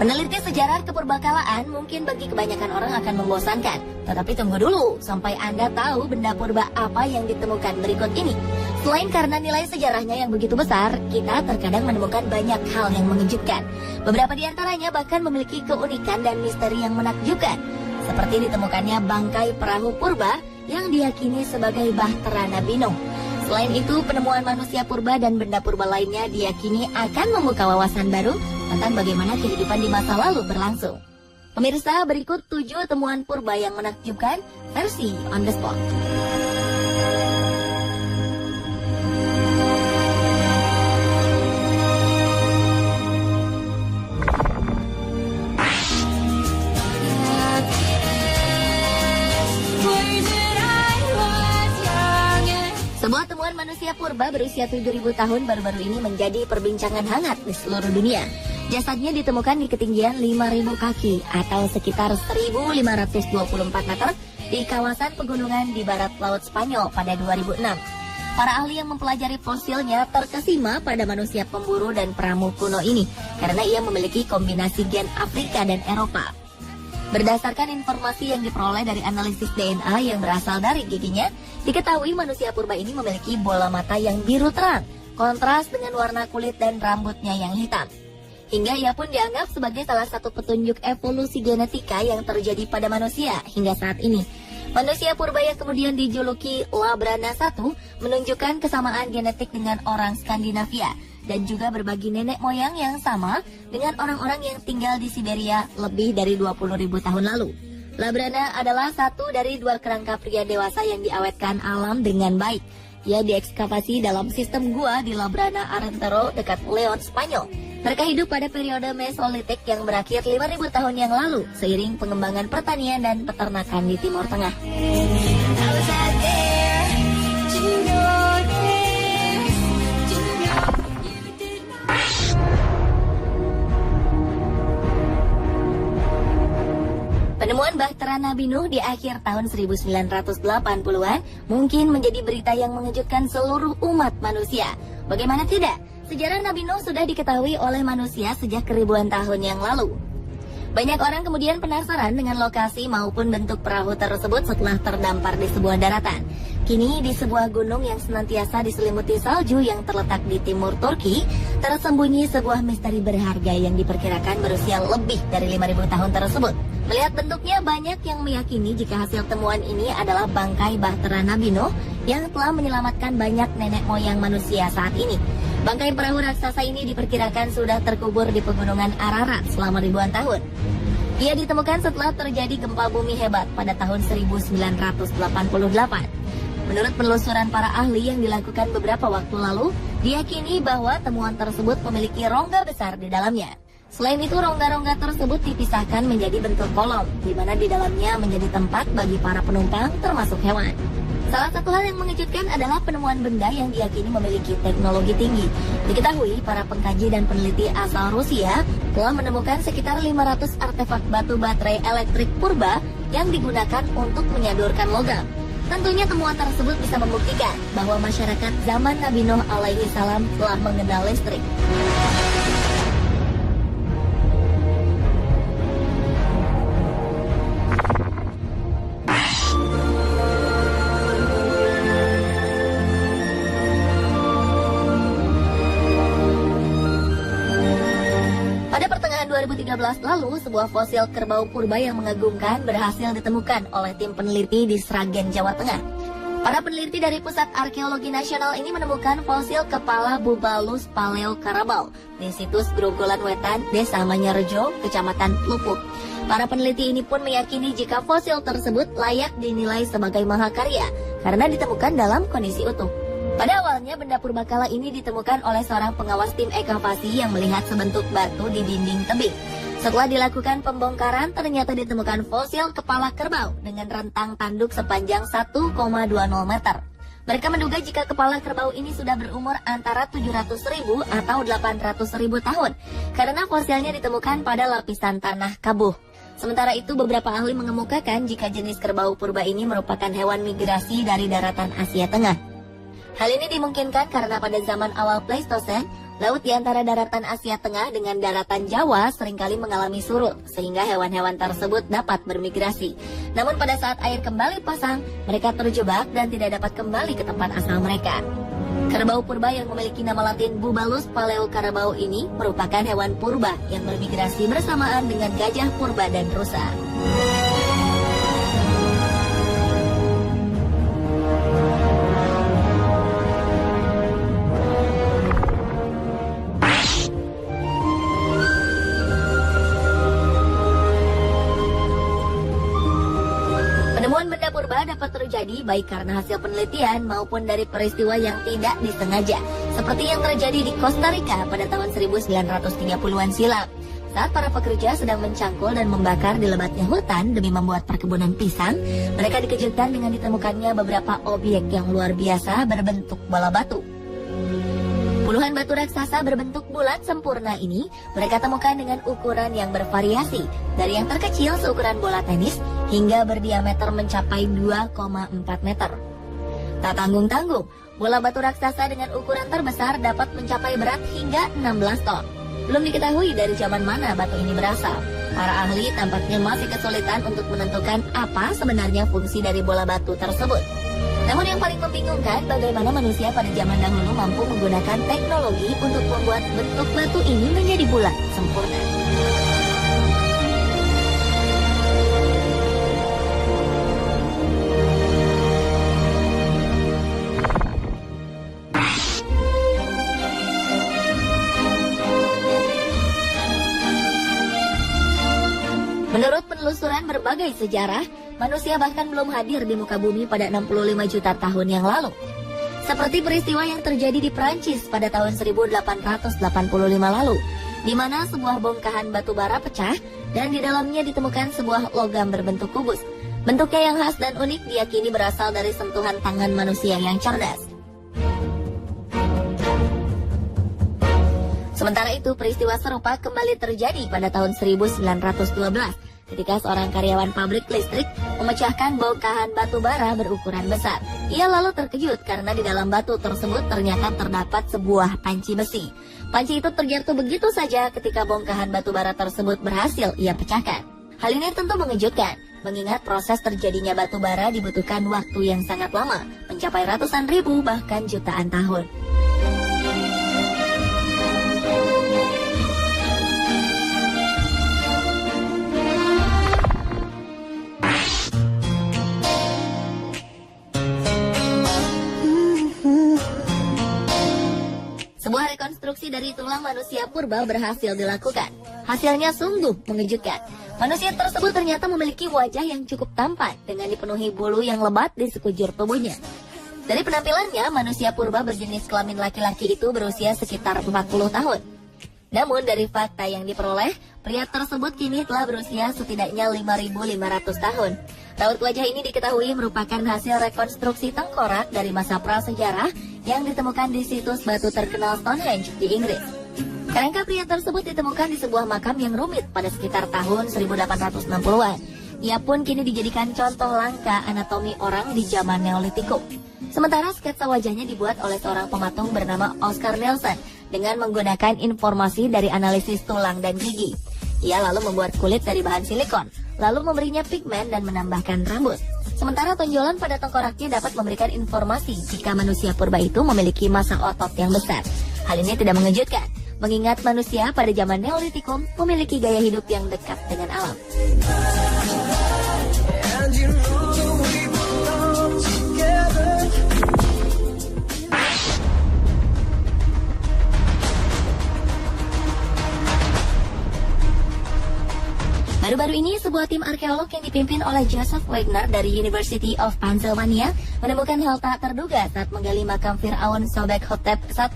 Meneliti sejarah kepurbakalaan mungkin bagi kebanyakan orang akan membosankan. Tetapi tunggu dulu sampai Anda tahu benda purba apa yang ditemukan berikut ini. Selain karena nilai sejarahnya yang begitu besar, kita terkadang menemukan banyak hal yang mengejutkan. Beberapa di antaranya bahkan memiliki keunikan dan misteri yang menakjubkan. Seperti ditemukannya bangkai perahu purba yang diyakini sebagai Bahtera Nabi Nuh. Selain itu, penemuan manusia purba dan benda purba lainnya diyakini akan membuka wawasan baru tentang bagaimana kehidupan di masa lalu berlangsung. Pemirsa, berikut 7 temuan purba yang menakjubkan versi On The Spot. Sebuah temuan manusia purba berusia 7.000 tahun baru-baru ini menjadi perbincangan hangat di seluruh dunia. Jasadnya ditemukan di ketinggian 5.000 kaki atau sekitar 1.524 meter di kawasan pegunungan di barat laut Spanyol pada 2006. Para ahli yang mempelajari fosilnya terkesima pada manusia pemburu dan peramu kuno ini karena ia memiliki kombinasi gen Afrika dan Eropa. Berdasarkan informasi yang diperoleh dari analisis DNA yang berasal dari giginya, diketahui manusia purba ini memiliki bola mata yang biru terang, kontras dengan warna kulit dan rambutnya yang hitam. Hingga ia pun dianggap sebagai salah satu petunjuk evolusi genetika yang terjadi pada manusia hingga saat ini. Manusia purba yang kemudian dijuluki Labrana I menunjukkan kesamaan genetik dengan orang Skandinavia dan juga berbagi nenek moyang yang sama dengan orang-orang yang tinggal di Siberia lebih dari 20.000 tahun lalu. Labrana adalah satu dari 2 kerangka pria dewasa yang diawetkan alam dengan baik. Ia diekskavasi dalam sistem gua di Labrana Arentero dekat Leon, Spanyol. Mereka hidup pada periode Mesolitik yang berakhir 5.000 tahun yang lalu seiring pengembangan pertanian dan peternakan di Timur Tengah. Penemuan Bahtera Nabi Nuh di akhir tahun 1980-an mungkin menjadi berita yang mengejutkan seluruh umat manusia. Bagaimana tidak? Sejarah Nabi Nuh sudah diketahui oleh manusia sejak ribuan tahun yang lalu. Banyak orang kemudian penasaran dengan lokasi maupun bentuk perahu tersebut setelah terdampar di sebuah daratan. Kini di sebuah gunung yang senantiasa diselimuti salju yang terletak di timur Turki, tersembunyi sebuah misteri berharga yang diperkirakan berusia lebih dari 5.000 tahun tersebut. Melihat bentuknya, banyak yang meyakini jika hasil temuan ini adalah bangkai Bahtera Nabi Nuh yang telah menyelamatkan banyak nenek moyang manusia saat ini. Bangkai perahu raksasa ini diperkirakan sudah terkubur di pegunungan Ararat selama ribuan tahun. Ia ditemukan setelah terjadi gempa bumi hebat pada tahun 1988. Menurut penelusuran para ahli yang dilakukan beberapa waktu lalu, diyakini bahwa temuan tersebut memiliki rongga besar di dalamnya. Selain itu, rongga-rongga tersebut dipisahkan menjadi bentuk kolom, di mana di dalamnya menjadi tempat bagi para penumpang termasuk hewan. Salah satu hal yang mengejutkan adalah penemuan benda yang diyakini memiliki teknologi tinggi. Diketahui para pengkaji dan peneliti asal Rusia telah menemukan sekitar 500 artefak batu baterai elektrik purba yang digunakan untuk menyadurkan logam. Tentunya temuan tersebut bisa membuktikan bahwa masyarakat zaman Nabi Nuh alaihi salam telah mengenal listrik. Pada pertengahan 2013 lalu, sebuah fosil kerbau purba yang mengagumkan berhasil ditemukan oleh tim peneliti di Sragen, Jawa Tengah. Para peneliti dari Pusat Arkeologi Nasional ini menemukan fosil kepala Bubalus Paleokarabau di situs Grogolan Wetan, Desa Manyarejo, Kecamatan Lupuk. Para peneliti ini pun meyakini jika fosil tersebut layak dinilai sebagai mahakarya karena ditemukan dalam kondisi utuh. Pada awalnya, benda purbakala ini ditemukan oleh seorang pengawas tim ekavasi yang melihat sebentuk batu di dinding tebing. Setelah dilakukan pembongkaran, ternyata ditemukan fosil kepala kerbau dengan rentang tanduk sepanjang 1,20 meter. Mereka menduga jika kepala kerbau ini sudah berumur antara 700.000 atau 800.000 tahun, karena fosilnya ditemukan pada lapisan tanah kabuh. Sementara itu, beberapa ahli mengemukakan jika jenis kerbau purba ini merupakan hewan migrasi dari daratan Asia Tengah. Hal ini dimungkinkan karena pada zaman awal Pleistosen, Laut di antara daratan Asia Tengah dengan daratan Jawa seringkali mengalami surut, sehingga hewan-hewan tersebut dapat bermigrasi. Namun pada saat air kembali pasang, mereka terjebak dan tidak dapat kembali ke tempat asal mereka. Kerbau purba yang memiliki nama latin Bubalus paleocarabao ini merupakan hewan purba yang bermigrasi bersamaan dengan gajah purba dan rusa. Penemuan benda purba dapat terjadi baik karena hasil penelitian maupun dari peristiwa yang tidak disengaja, seperti yang terjadi di Costa Rica pada tahun 1930-an silam. Saat para pekerja sedang mencangkul dan membakar di lebatnya hutan demi membuat perkebunan pisang, mereka dikejutkan dengan ditemukannya beberapa objek yang luar biasa berbentuk bola batu. Puluhan batu raksasa berbentuk bulat sempurna ini mereka temukan dengan ukuran yang bervariasi, dari yang terkecil seukuran bola tenis hingga berdiameter mencapai 2,4 meter. Tak tanggung-tanggung, bola batu raksasa dengan ukuran terbesar dapat mencapai berat hingga 16 ton. Belum diketahui dari zaman mana batu ini berasal. Para ahli tampaknya masih kesulitan untuk menentukan apa sebenarnya fungsi dari bola batu tersebut. Namun yang paling membingungkan bagaimana manusia pada zaman dahulu mampu menggunakan teknologi untuk membuat bentuk batu ini menjadi bulat sempurna. Menurut penelusuran berbagai sejarah, manusia bahkan belum hadir di muka bumi pada 65 juta tahun yang lalu. Seperti peristiwa yang terjadi di Prancis pada tahun 1885 lalu, di mana sebuah bongkahan batu bara pecah dan di dalamnya ditemukan sebuah logam berbentuk kubus. Bentuknya yang khas dan unik diyakini berasal dari sentuhan tangan manusia yang cerdas. Sementara itu, peristiwa serupa kembali terjadi pada tahun 1912 ketika seorang karyawan pabrik listrik memecahkan bongkahan batu bara berukuran besar. Ia lalu terkejut karena di dalam batu tersebut ternyata terdapat sebuah panci besi. Panci itu terjatuh begitu saja ketika bongkahan batu bara tersebut berhasil ia pecahkan. Hal ini tentu mengejutkan, mengingat proses terjadinya batu bara dibutuhkan waktu yang sangat lama, mencapai ratusan ribu bahkan jutaan tahun. Sebuah rekonstruksi dari tulang manusia purba berhasil dilakukan. Hasilnya sungguh mengejutkan. Manusia tersebut ternyata memiliki wajah yang cukup tampan dengan dipenuhi bulu yang lebat di sekujur tubuhnya. Dari penampilannya, manusia purba berjenis kelamin laki-laki itu berusia sekitar 40 tahun. Namun dari fakta yang diperoleh, pria tersebut kini telah berusia setidaknya 5.500 tahun. Raut wajah ini diketahui merupakan hasil rekonstruksi tengkorak dari masa prasejarah yang ditemukan di situs batu terkenal Stonehenge di Inggris. Kerangka pria tersebut ditemukan di sebuah makam yang rumit pada sekitar tahun 1860-an. Ia pun kini dijadikan contoh langka anatomi orang di zaman Neolitikum. Sementara sketsa wajahnya dibuat oleh seorang pematung bernama Oscar Nelson dengan menggunakan informasi dari analisis tulang dan gigi. Ia lalu membuat kulit dari bahan silikon, lalu memberinya pigmen dan menambahkan rambut. Sementara tonjolan pada tengkoraknya dapat memberikan informasi jika manusia purba itu memiliki massa otot yang besar. Hal ini tidak mengejutkan, mengingat manusia pada zaman Neolitikum memiliki gaya hidup yang dekat dengan alam. Baru-baru ini, sebuah tim arkeolog yang dipimpin oleh Joseph Wagner dari University of Pennsylvania menemukan hal tak terduga saat menggali makam Fir'aun Sobek-hotep I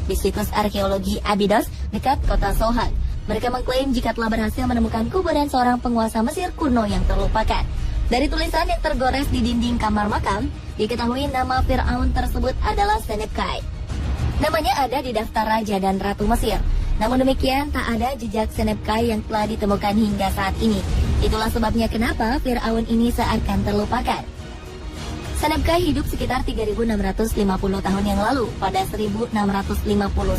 di situs arkeologi Abydos dekat kota Sohag. Mereka mengklaim jika telah berhasil menemukan kuburan seorang penguasa Mesir kuno yang terlupakan. Dari tulisan yang tergores di dinding kamar makam, diketahui nama Fir'aun tersebut adalah Senepkai. Namanya ada di daftar raja dan ratu Mesir. Namun demikian, tak ada jejak Senepkai yang telah ditemukan hingga saat ini. Itulah sebabnya kenapa Fir'aun ini seakan terlupakan. Senebkai hidup sekitar 3.650 tahun yang lalu, pada 1650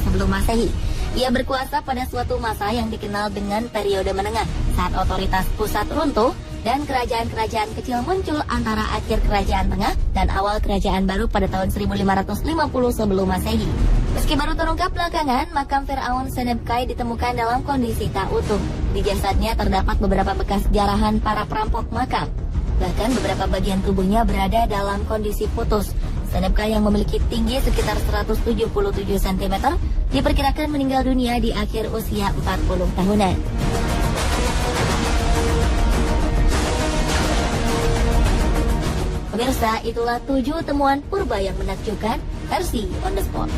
sebelum Masehi. Ia berkuasa pada suatu masa yang dikenal dengan periode menengah, saat otoritas pusat runtuh dan kerajaan-kerajaan kecil muncul antara akhir kerajaan tengah dan awal kerajaan baru pada tahun 1550 sebelum Masehi. Meski baru terungkap belakangan, makam Firaun Senebkai ditemukan dalam kondisi tak utuh. Di jasadnya terdapat beberapa bekas jarahan para perampok makam. Bahkan beberapa bagian tubuhnya berada dalam kondisi putus. Senebkai yang memiliki tinggi sekitar 177 cm diperkirakan meninggal dunia di akhir usia 40 tahunan. Pemirsa, itulah 7 temuan purba yang menakjubkan versi On The Spot.